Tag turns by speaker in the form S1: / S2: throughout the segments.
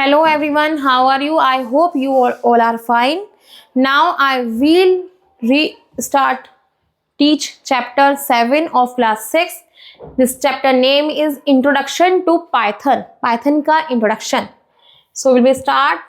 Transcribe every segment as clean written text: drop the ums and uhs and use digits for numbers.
S1: Hello everyone, how are you? I hope you all are fine. Now I will restart teach chapter 7 of class 6. This chapter name is Introduction to Python. Python का introduction. So we will start.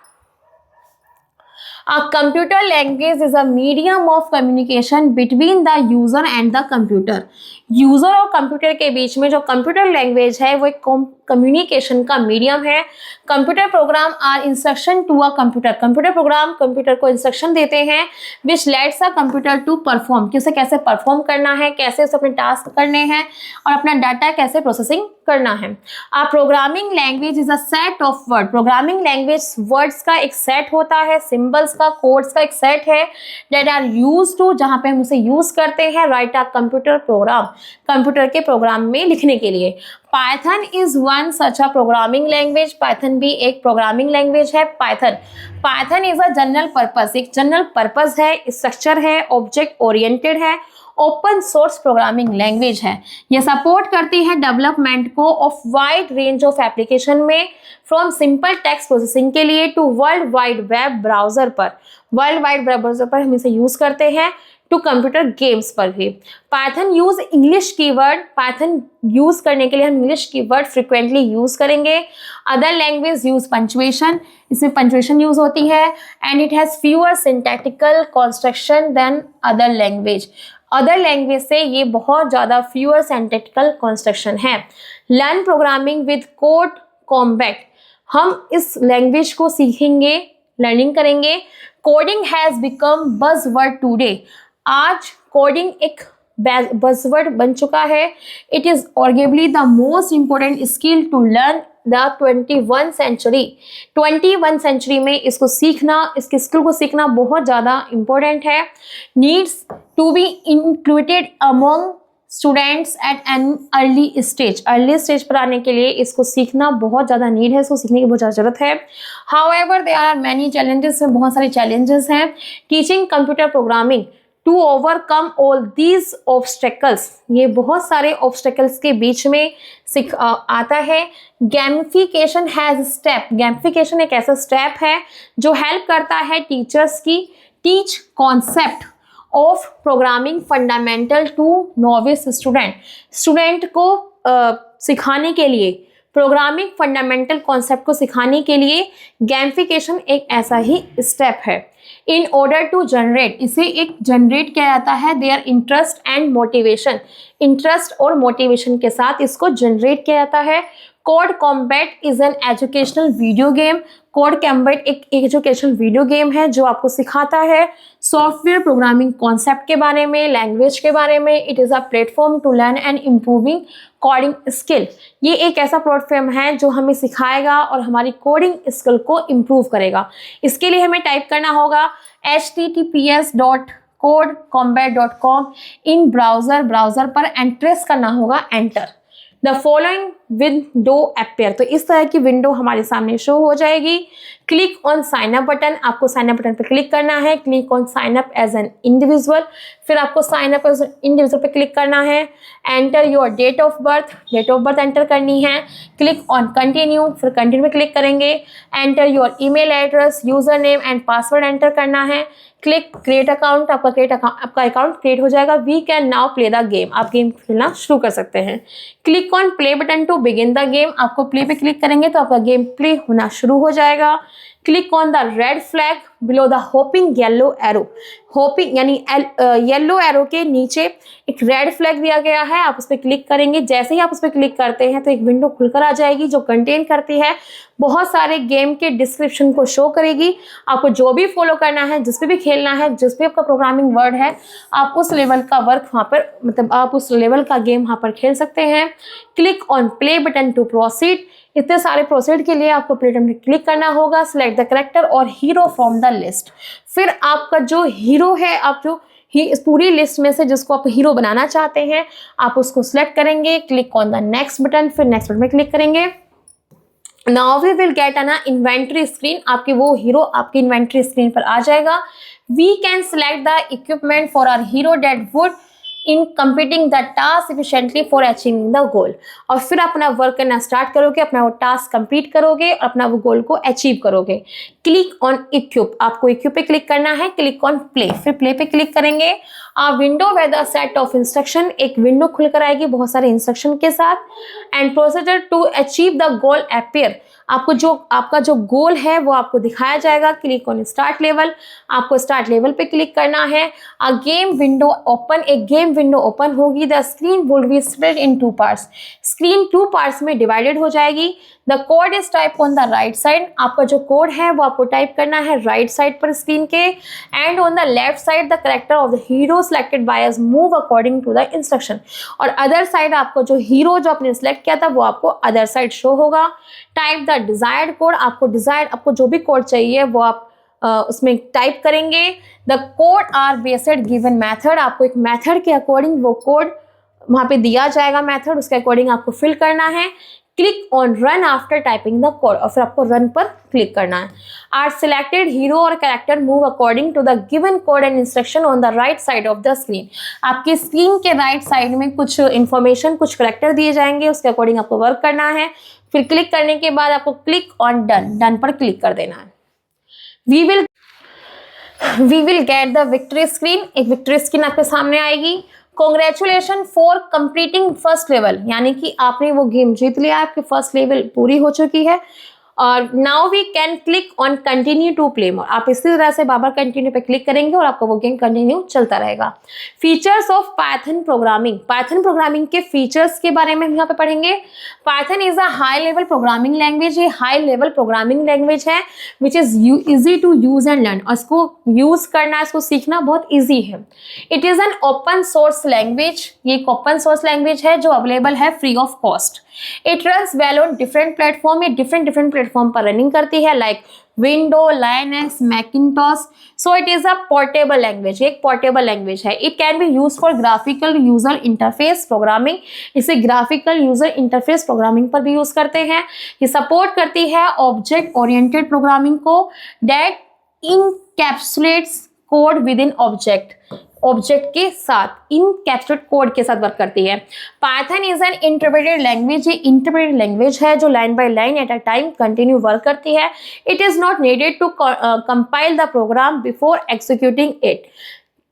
S1: A computer language is a medium of communication between the user and the computer. User और computer के बीच में जो computer language है वो एक communication का medium है. Computer program are instruction to a computer. Computer program computer को इंस्ट्रक्शन देते हैं which lets a computer to perform, कि उसे कैसे परफॉर्म करना है, कैसे उसे अपने टास्क करने हैं और अपना डाटा कैसे प्रोसेसिंग करना है. A programming language is a set of word. Programming language words का एक सेट होता है, सिंबल्स का, कोड्स का एक सेट है दैट आर यूज टू, जहां पे हम उसे यूज करते हैं write a computer program, computer के प्रोग्राम में लिखने के लिए. Python is one such a programming language. Python भी एक प्रोग्रामिंग लैंग्वेज है. Python is a general purpose, एक जनरल पर्पस है, स्ट्रक्चर है, ऑब्जेक्ट ओरिएंटेड है, ओपन सोर्स प्रोग्रामिंग लैंग्वेज है. यह सपोर्ट करती है डेवलपमेंट को of wide range of application में, फ्रॉम सिंपल टेक्स्ट प्रोसेसिंग के लिए to world wide web browser पर. वर्ल्ड वाइड वेब ब्राउजर पर हम इसे यूज करते हैं, टू कंप्यूटर गेम्स पर भी. Python use English keyword. Python use करने के लिए हम इंग्लिश कीवर्ड फ्रिक्वेंटली यूज करेंगे. अदर लैंग्वेज यूज पंचुएशन, इसमें पंचुएशन यूज होती है. And it has fewer syntactical construction than other language. Other language से ये बहुत ज़्यादा फ्यूअर सिंटैक्टिकल कंस्ट्रक्शन है. Learn programming with code combat. हम इस लैंग्वेज को सीखेंगे, लर्निंग करेंगे. Coding has become buzzword today. आज कोडिंग एक बज़वर्ड बन चुका है. It is arguably the most important skill to learn the 21 century. 21 century में इसको सीखना, इसकी स्किल को सीखना बहुत ज़्यादा इम्पोर्टेंट है. Needs to be included among students at an early stage पर आने के लिए इसको सीखना बहुत ज़्यादा नीड है, इसको सीखने की बहुत ज़्यादा ज़रूरत है. However there are many challenges, में बहुत सारे चैलेंजेस हैं. Teaching computer programming to overcome all these obstacles. ये बहुत सारे ऑब्स्टेकल्स के बीच में आता है. गैमिफिकेशन हैज स्टेप. गैमिफिकेशन एक ऐसा स्टेप है जो हेल्प करता है टीचर्स की teach concept of programming fundamental to novice student. Student को सिखाने के लिए, प्रोग्रामिंग फंडामेंटल कॉन्सेप्ट को सिखाने के लिए गैमिफिकेशन एक ऐसा ही स्टेप है. इन ऑर्डर टू जनरेट, इसे एक जनरेट किया जाता है their interest and motivation. Interest और मोटिवेशन के साथ इसको जनरेट किया जाता है. Code combat is an educational video game. Code combat एक एजुकेशनल वीडियो गेम है जो आपको सिखाता है सॉफ्टवेयर प्रोग्रामिंग कॉन्सेप्ट के बारे में, लैंग्वेज के बारे में. It is a platform to learn and improving coding skill. ये एक ऐसा प्लेटफॉर्म है जो हमें सिखाएगा और हमारी कोडिंग स्किल को इम्प्रूव करेगा. इसके लिए हमें टाइप करना होगा https://codecombat.com इन ब्राउज़र पर एंट्रेस करना होगा enter. The following window appear. तो इस तरह की विंडो हमारे सामने शो हो जाएगी. Click on sign up button. आपको साइन अप बटन पर क्लिक करना है. Click on sign up as an individual. फिर आपको sign up as an individual पर क्लिक करना है. Enter your date of birth. Date of birth enter करनी है. Click on continue. फिर कंटिन्यू में क्लिक करेंगे. Enter your email address, user name and password enter करना है. Click create account. आपका अकाउंट क्रिएट हो जाएगा. We can now play the game. आप गेम खेलना शुरू कर सकते हैं. Click on play button to begin the game. आपको प्ले पे क्लिक करेंगे तो आपका गेम प्ले होना शुरू हो जाएगा. Click on the red flag below the hopping yellow arrow. Hopping यानी येलो एरो के नीचे एक रेड फ्लैग दिया गया है, आप उस पर क्लिक करेंगे. जैसे ही आप उस पर क्लिक करते हैं तो एक विंडो खुलकर आ जाएगी जो कंटेन करती है बहुत सारे गेम के डिस्क्रिप्शन को शो करेगी. आपको जो भी फॉलो करना है, जिस पे भी खेलना है, जिस पे आपका प्रोग्रामिंग वर्ड है, आप उस लेवल का वर्क वहाँ पर, मतलब आप उस लेवल का गेम वहाँ पर खेल सकते हैं. Click on play button to proceed. इतने सारे प्रोसीड के लिए आपको प्ले बटन पर क्लिक करना होगा. सिलेक्ट द कैरेक्टर और हीरो फ्रॉम द लिस्ट. फिर आपका जो हीरो है, आप जो इस पूरी लिस्ट में से जिसको आप हीरो बनाना चाहते हैं, आप उसको सिलेक्ट करेंगे. Click on the next button. फिर नेक्स्ट बटन में क्लिक करेंगे. Now we will get an inventory screen. आपके वो हीरो आपकी इन्वेंट्री स्क्रीन पर आ जाएगा. We can select the equipment for our hero that would in completing the task efficiently for achieving the goal. और फिर अपना वर्क करना स्टार्ट करोगे, अपना वो टास्क कंप्लीट करोगे और अपना वो गोल को अचीव करोगे। क्लिक ऑन इक्विप, आपको इक्विप पे क्लिक करना है, क्लिक ऑन प्ले, फिर प्ले पे क्लिक करेंगे। Window with a set of instruction, एक विंडो खुल कर आएगी बहुत सारे इंस्ट्रक्शन के साथ। And procedure to achieve the goal appear, आपका जो गोल है वो आपको दिखाया जाएगा। क्लिक ऑन स्टार्ट लेवल, आपको स्टार्ट लेवल पे क्लिक करना है। अ गेम विंडो ओपन, एक गेम विंडो ओपन होगी। The screen will be split in 2 parts, screen 2 parts में डिवाइडेड हो जाएगी। The code is type on the right side, आपका जो कोड है वो आपको टाइप करना है राइट साइड पर स्क्रीन के। And on the left side the character of the hero selected by us move according to the instruction, और अदर साइड आपको जो हीरो जो आपने सिलेक्ट किया था वो आपको अदर साइड शो होगा। टाइप द डिजायर्ड कोड, आपको जो भी कोड चाहिए वो आप उसमें टाइप करेंगे। The code are based given method, आपको एक मेथड के अकॉर्डिंग वो कोड वहाँ पे दिया जाएगा, मेथड उसके अकॉर्डिंग आपको फिल करना है। Click on run after typing the code, और फिर आपको रन पर क्लिक करना है। आर सिलेक्टेड हीरो और character move according to the given code and instruction on the right side of the screen, आपकी स्क्रीन के राइट साइड में कुछ इंफॉर्मेशन, कुछ कैरेक्टर दिए जाएंगे, उसके अकॉर्डिंग आपको वर्क करना है। फिर क्लिक करने के बाद आपको क्लिक ऑन डन, डन पर क्लिक कर देना है। We will get the victory screen, एक विक्ट्री स्क्रीन आपके सामने आएगी। Congratulation for completing first level, यानी कि आपने वो गेम जीत लिया, आपकी फर्स्ट लेवल पूरी हो चुकी है। और now we can click on continue to play more, आप इसी तरह से बार बार कंटिन्यू पे क्लिक करेंगे और आपका वो गेम कंटिन्यू चलता रहेगा। Features of Python programming, Python programming के फीचर्स के बारे में हम यहाँ पे पढ़ेंगे। Python is a high level programming language, ये हाई लेवल प्रोग्रामिंग लैंग्वेज है which is easy to use and learn, और इसको यूज करना, इसको सीखना बहुत ईजी है। It is an open source language, ये एक ओपन सोर्स लैंग्वेज है जो अवेलेबल है free of cost. It runs well on different platform, ये डिफरेंट प्लेटफॉर्म पर रनिंग करती है, like window, Linux, Macintosh. So it is a portable language, एक पोर्टेबल लैंग्वेज है। It can be use for graphical user interface programming, इसे graphical user interface programming पर भी use करते हैं। ये सपोर्ट करती है ऑब्जेक्ट ओरिएंटेड प्रोग्रामिंग को, that encapsulates code with in object के साथ, इनकैप्सुलेट कोड के साथ वर्क करती है। Python is an interpreted language, ये इंटरप्रेटेड लैंग्वेज है जो line by line at a time continue work करती है। It is not needed to compile the program before executing it,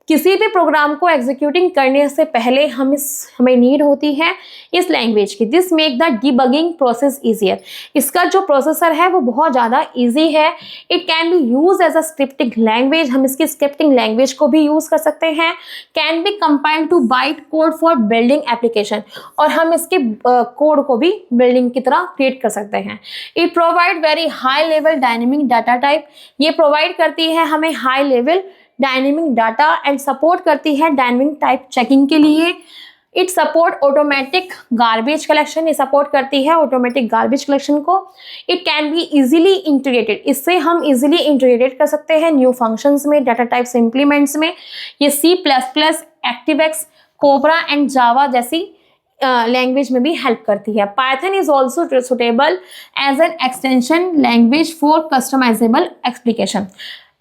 S1: किसी भी प्रोग्राम को एग्जीक्यूटिंग करने से पहले हमें नीड होती है इस लैंग्वेज की। This make the debugging process easier, इसका जो प्रोसेसर है वो बहुत ज़्यादा इजी है। It can be use as a scripting language, हम इसकी स्क्रिप्टिंग लैंग्वेज को भी यूज़ कर सकते हैं। Can be compiled to byte code for building application, और हम इसके कोड को भी बिल्डिंग की तरह क्रिएट कर सकते हैं। It provide very high level dynamic data type, ये प्रोवाइड करती है हमें high level dynamic data and support करती है डायनेमिक टाइप चेकिंग के लिए। It support automatic garbage collection, ये सपोर्ट करती है ऑटोमेटिक गार्बेज कलेक्शन को। It can be easily integrated, इससे हम इजीली इंटीग्रेटेड कर सकते हैं न्यू फंक्शंस में, डाटा टाइप्स इंप्लीमेंट्स में। ये C++, एक्टिवएक्स, कोबरा एंड जावा जैसी लैंग्वेज में भी हेल्प करती है। Python is also suitable as an extension language for customizable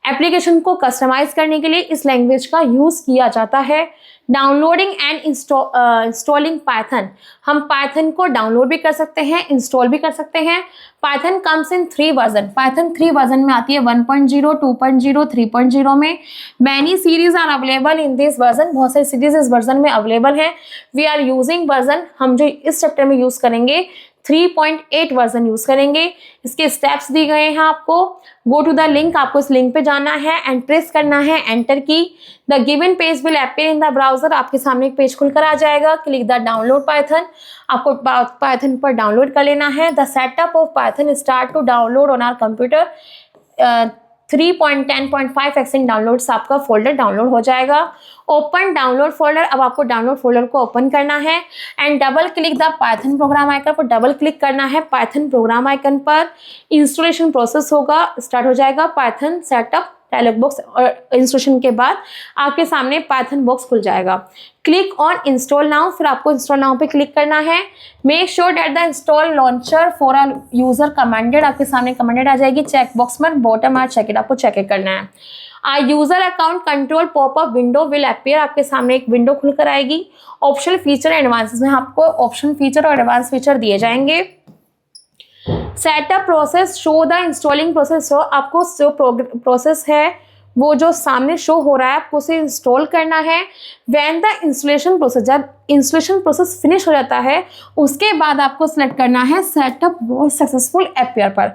S1: application को कस्टमाइज करने के लिए इस लैंग्वेज का यूज किया जाता है। डाउनलोडिंग एंड इंस्टॉलिंग पाइथन, हम पाइथन को डाउनलोड भी कर सकते हैं, इंस्टॉल भी कर सकते हैं। Python comes in 3 version, Python 3 version में आती है, 1.0, 2.0, 3.0 में। Many series are available in this version, बहुत सारी सीरीज इस वर्जन में अवेलेबल है। वी आर यूजिंग वर्जन, हम जो इस चैप्टर में यूज करेंगे 3.8 वर्जन यूज करेंगे। इसके स्टेप्स दिए गए हैं आपको। गो टू द लिंक, आपको इस लिंक पे जाना है एंड प्रेस करना है एंटर की। The given page will appear in the browser, आपके सामने एक पेज खुलकर आ जाएगा। क्लिक द डाउनलोड पाइथन, आपको पाइथन पर डाउनलोड कर लेना है। The setup of Python start to download on our computer. 3.10.5 extend downloads आपका फोल्डर डाउनलोड हो जाएगा। ओपन डाउनलोड फोल्डर, अब आपको डाउनलोड फोल्डर को ओपन करना है and double click the Python programme icon पर डबल क्लिक करना है। पाइथन प्रोग्राम आइकन पर इंस्टॉलेशन प्रोसेस होगा, स्टार्ट हो जाएगा। पाइथन सेटअप डायलॉग बॉक्स और इंस्टॉलेशन के बाद आपके सामने पाइथन बॉक्स खुल जाएगा। क्लिक ऑन इंस्टॉल नाउ, फिर आपको इंस्टॉल नाउ पे क्लिक करना है। Make sure that the install launcher for a user commanded, आपके सामने कमांडेड आ जाएगी। चेक बॉक्स में बॉटम आर चेक इट, आपको चेक इट करना है। User account control popup window will appear, आपके सामने एक विंडो खुलकर आएगी। ऑप्शनल फीचर एडवांस में आपको ऑप्शन फीचर और एडवांस फीचर दिए जाएंगे। Setup process show the installing process, show आपको जो प्रोसेस है वो जो सामने शो हो रहा है आपको उसे इंस्टॉल करना है। व्हेन द इंस्टॉलेशन प्रोसेस, जब इंस्टॉलेशन प्रोसेस फिनिश हो जाता है उसके बाद आपको सिलेक्ट करना है सेटअप वाज सक्सेसफुल अपीयर पर।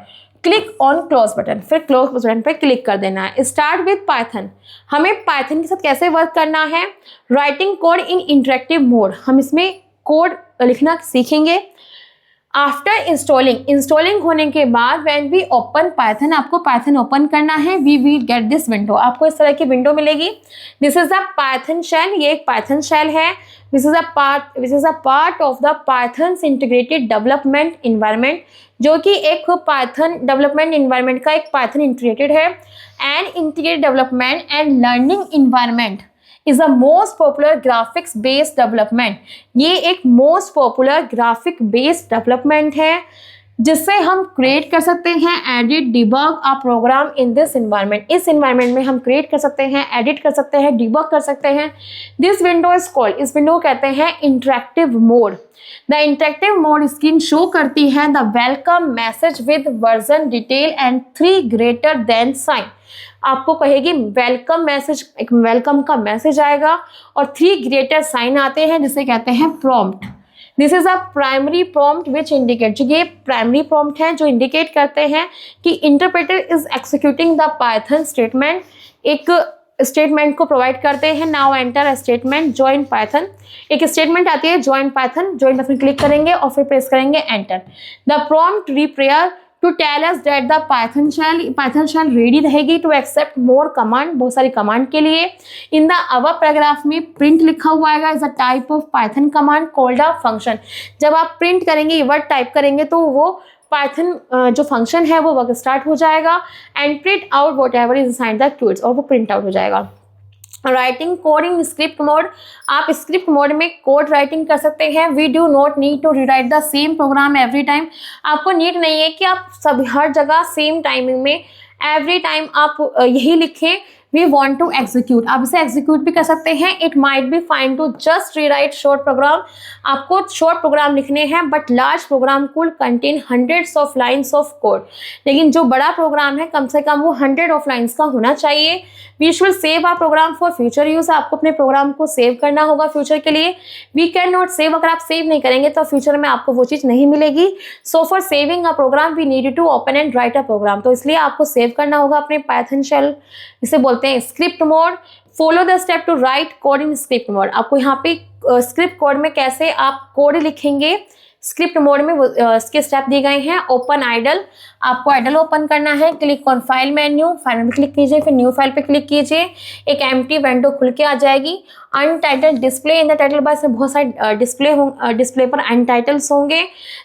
S1: क्लिक ऑन क्लोज बटन, फिर क्लोज बटन पर क्लिक कर देना है। स्टार्ट विद पाइथन, हमें पाइथन के साथ कैसे वर्क करना है। राइटिंग कोड इन इंटरेक्टिव मोड, हम इसमें कोड लिखना सीखेंगे। आफ्टर इंस्टॉलिंग होने के बाद व्हेन वी ओपन पाइथन, आपको पाइथन ओपन करना है। We will get this window, आपको इस तरह की विंडो मिलेगी। This is a Python shell, ये एक पाइथन शेल है। This is a part of the Python integrated development environment, जो कि एक पाइथन डेवलपमेंट इन्वायरमेंट का एक पाइथन इंटीग्रेटेड है। And integrated development and learning environment is the most popular graphics based development, ये एक most popular graphic based development है जिससे हम क्रिएट कर सकते हैं edit debug a program in this environment. इस इन्वायरमेंट में हम क्रिएट कर सकते हैं, एडिट कर सकते हैं, डिबग कर सकते हैं। दिस विंडो इज कॉल्ड, इस विंडो को कहते हैं interactive mode. The interactive mode screen show करती है the welcome message with version detail and 3 greater than sign, आपको कहेगी वेलकम मैसेज, एक वेलकम का मैसेज आएगा और 3 ग्रेटर साइन आते हैं जिसे कहते हैं prompt. This is a primary prompt which indicate, जो ये प्राइमरी प्रॉम्प्ट है जो इंडिकेट करते हैं कि interpreter is executing the Python statement, एक स्टेटमेंट को प्रोवाइड करते हैं। Now enter statement join Python, एक स्टेटमेंट आती है जॉइन पाइथन क्लिक करेंगे और फिर प्रेस करेंगे enter. The prompt reappear to tell us that the Python shell ready रहेगी टू एक्सेप्ट मोर कमांड, बहुत सारी कमांड के लिए। इन द अवर पैराग्राफ में प्रिंट लिखा हुआ है is a type of Python command called a function. जब आप प्रिंट करेंगे, ये वर्ड टाइप करेंगे तो वो पाइथन जो फंक्शन है वो वर्क स्टार्ट हो जाएगा। And print out whatever is inside the quotes, और वो प्रिंट आउट हो जाएगा। राइटिंग कोडिंग स्क्रिप्ट मोड, आप स्क्रिप्ट मोड में कोड राइटिंग कर सकते हैं। We do not need to rewrite the same program every time, आपको नीड नहीं है कि आप सब हर जगह सेम टाइमिंग में एवरी टाइम आप यही लिखें। वी वॉन्ट टू एग्जीक्यूट, आप इसे एग्जीक्यूट भी कर सकते हैं। It might be fine to just rewrite short program, आपको शॉर्ट प्रोग्राम लिखने हैं but large program could contain hundreds of lines of code, लेकिन जो बड़ा प्रोग्राम है कम से कम वो 100 ऑफ लाइन्स का होना चाहिए। We should save our program for future use, आपको अपने प्रोग्राम को सेव करना होगा फ्यूचर के लिए। वी कैन नॉट सेव, अगर आप सेव नहीं करेंगे तो फ्यूचर में आपको वो चीज़ नहीं मिलेगी। So for saving a program we need to open and write a program, तो इसलिए आपको सेव करना होगा अपने पाइथन शेल, इसे बोलते हैं script mode. Follow the step to write code in script mode, आपको यहाँ पे स्क्रिप्ट कोड में कैसे आप कोड लिखेंगे स्क्रिप्ट मोड में इसके स्टेप दिए गए हैं। ओपन आइडल, आपको आइडल ओपन करना है। Click on file menu, file में क्लिक कीजिए, फिर न्यू फाइल पे क्लिक कीजिए, एक एम्प्टी विंडो खुल के आ जाएगी। Untitled display, in the title bar से बहुत सारे डिस्प्ले पर अनटाइटल्स होंगे।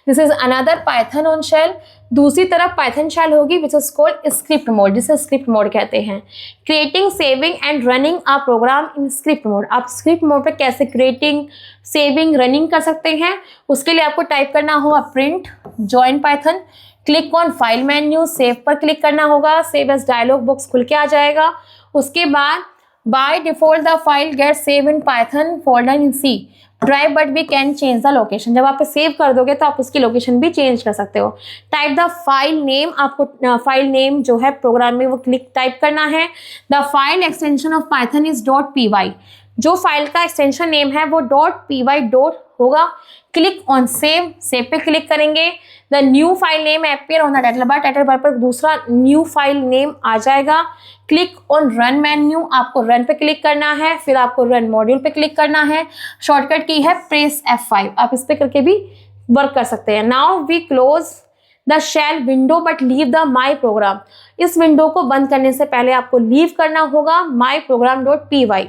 S1: This is another Python on shell, दूसरी तरफ पाइथन शेल होगी which is called script mode, जिसे स्क्रिप्ट मोड कहते हैं। Creating, saving and running a program in script mode, आप स्क्रिप्ट मोड पे कैसे क्रिएटिंग, सेविंग, रनिंग कर सकते हैं, उसके लिए आपको टाइप करना होगा print join Python. Click on file menu, save पर क्लिक करना होगा, सेव एज डायलॉग बॉक्स खुल के आ जाएगा। उसके बाद by default the file get save in Python folder in C drive but we can change the location, जब आप सेव कर दोगे तो आप उसकी लोकेशन भी चेंज कर सकते हो। टाइप द फाइल नेम, आपको फाइल नेम जो है प्रोग्राम में वो क्लिक टाइप करना है। The file extension of Python is .py, जो फाइल का एक्सटेंशन नेम है वो .py होगा। क्लिक ऑन सेव, सेव पे क्लिक करेंगे। The new file name appear on the title बार पर दूसरा न्यू फाइल नेम आ जाएगा। क्लिक ऑन रन मेन्यू, आपको रन पे क्लिक करना है, फिर आपको रन मॉड्यूल पे क्लिक करना है। शॉर्टकट की है प्रेस F5, आप इस पे करके भी वर्क कर सकते हैं। Now we close the shell window but leave the my program, इस विंडो को बंद करने से पहले आपको लीव करना होगा माई प्रोग्राम .py।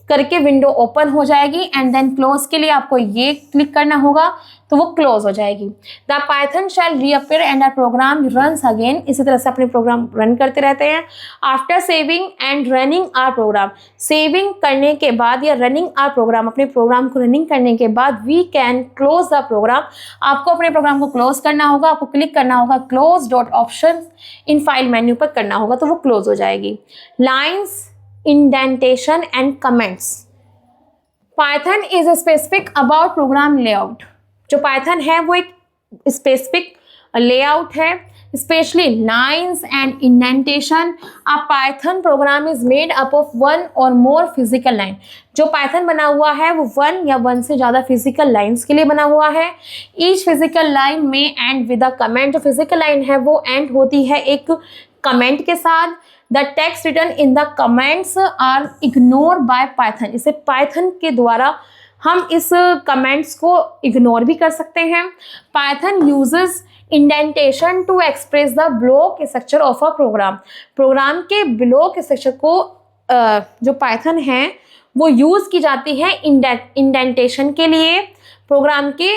S1: करके विंडो ओपन हो जाएगी एंड देन क्लोज के लिए आपको ये क्लिक करना होगा तो वो क्लोज हो जाएगी। The Python shell reappear and our program runs again. इसी तरह से अपने प्रोग्राम रन करते रहते हैं। After saving and running our program, saving करने के बाद या रनिंग आर प्रोग्राम, अपने प्रोग्राम को रनिंग करने के बाद we can close the program. आपको अपने प्रोग्राम को क्लोज करना होगा, आपको क्लिक करना होगा close dot option in file menu पर करना होगा तो वो क्लोज हो जाएगी। Lines, indentation and comments. Python is specific about program layout. जो पाइथन है वो एक स्पेसिफिक लेआउट है, specially lines and indentation. A Python program is made up of one or more physical line. जो पाइथन बना हुआ है वो वन या वन से ज़्यादा फिजिकल लाइन्स के लिए बना हुआ है। ईच फिजिकल लाइन में एंड विद अ कमेंट। जो फिजिकल लाइन है वो एंड होती है एक कमेंट के साथ। The text written in the comments are ignore by Python. इसे पाइथन के द्वारा हम इस कमेंट्स को इग्नोर भी कर सकते हैं। Python uses indentation to express the block structure of a program. Program के ब्लॉक स्ट्रक्चर को जो पाइथन है वो यूज़ की जाती है इंडेंटेशन के लिए, प्रोग्राम के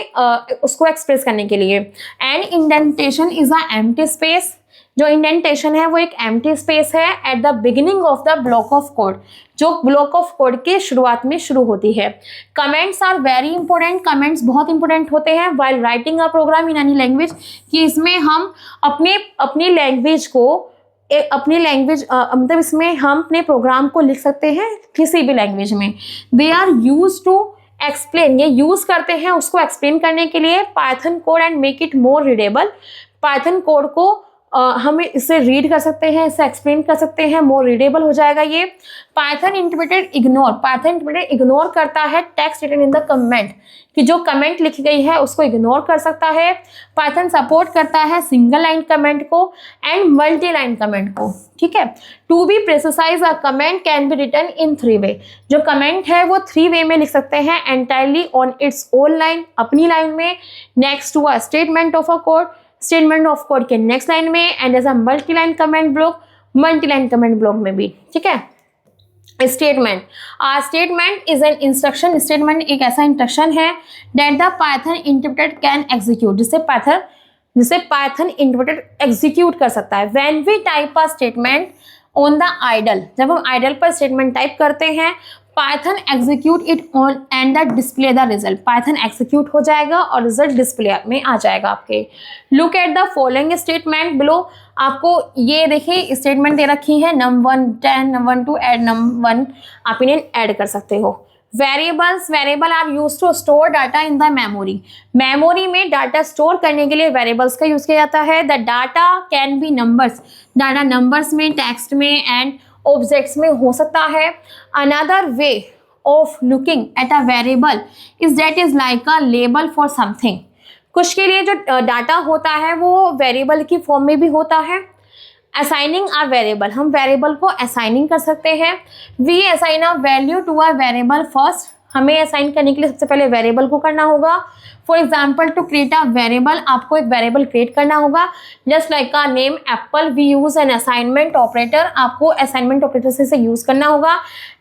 S1: उसको एक्सप्रेस करने के लिए। And indentation is a empty space. जो इंडेंटेशन है वो एक एम्प्टी स्पेस है at the beginning of the block of code, जो ब्लॉक ऑफ कोड के शुरुआत में शुरू होती है। Comments are very important. Comments बहुत इंपॉर्टेंट होते हैं while writing a program in any language, कि इसमें हम अपनी लैंग्वेज को मतलब इसमें हम अपने प्रोग्राम को लिख सकते हैं किसी भी लैंग्वेज में। They are use to explain, ये यूज करते हैं उसको एक्सप्लेन करने के लिए Python code and make it more readable. Python code को हम इसे रीड कर सकते हैं, इसे एक्सप्लेन कर सकते हैं, मोर रीडेबल हो जाएगा ये। Python interpreter ignore. Python interpreter ignore करता है text written in the comment, कि जो कमेंट लिखी गई है उसको इग्नोर कर सकता है। पाइथन सपोर्ट करता है सिंगल लाइन कमेंट को एंड मल्टी लाइन कमेंट को। ठीक है। To be precise a comment can be written in 3 way. जो कमेंट है वो 3 वे में लिख सकते हैं, entirely on its own line, अपनी लाइन में, next to a statement of a code, statement of code के नेक्स्ट लाइन में, and as a multi line comment block, multi line comment block में भी। ठीक है। Statement. Statement is an instruction. Statement एक ऐसा इंस्ट्रक्शन है that the Python interpreter can execute, जिसे पाइथन इंटरप्रेटर एग्जीक्यूट कर सकता है। When we type a statement on the idol, जब हम आइडल पर स्टेटमेंट टाइप करते हैं, Python execute it on and the display the result. Python execute हो जाएगा और रिजल्ट डिस्प्ले में आ जाएगा आपके। Look at the following statement below. आपको ये देखिए स्टेटमेंट दे रखी है, num1 10 num1 2 ऐड num1, आप इन्हें ऐड कर सकते हो। Variables. Variable are use to store data in the memory. Memory में डाटा स्टोर करने के लिए वेरिएबल्स का यूज किया जाता है। The data can be numbers. Data numbers में, टेक्स्ट में एंड ऑब्जेक्ट्स में हो सकता है। Another way of looking at a variable is that is like a label for something. कुछ के लिए जो डाटा होता है वो वेरिएबल की फॉर्म में भी होता है। असाइनिंग अ वेरिएबल, हम वेरिएबल को असाइनिंग कर सकते हैं। We assign a value to a variable first. हमें असाइन करने के लिए सबसे पहले वेरिएबल को करना होगा। For example to create a variable, आपको एक वेरिएबल क्रिएट करना होगा। Just like a name apple, we use an assignment operator. आपको असाइनमेंट ऑपरेटर से यूज करना होगा।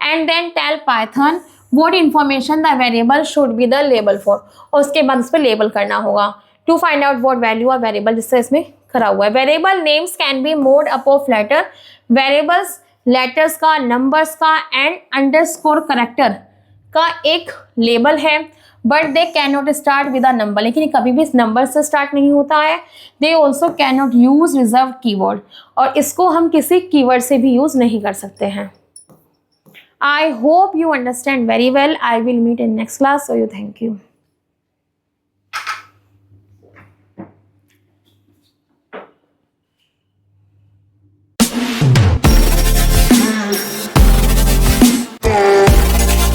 S1: And then tell Python what information the variable should be the label for, और उसके बाद उस पर लेबल करना होगा। To find out what value a variable, जिससे इसमें करा हुआ है। Variable names can be made up of letter. Variables letters का, नंबर्स का एंड अंडरस्कोर करैक्टर का एक लेबल है, but they can not start with a number. लेकिन कभी भी इस नंबर से स्टार्ट नहीं होता है। They also can not use reserve keyword, और इसको हम किसी कीवर्ड से भी यूज नहीं कर सकते हैं। I hope you understand very well. I will meet in next class. So you thank you.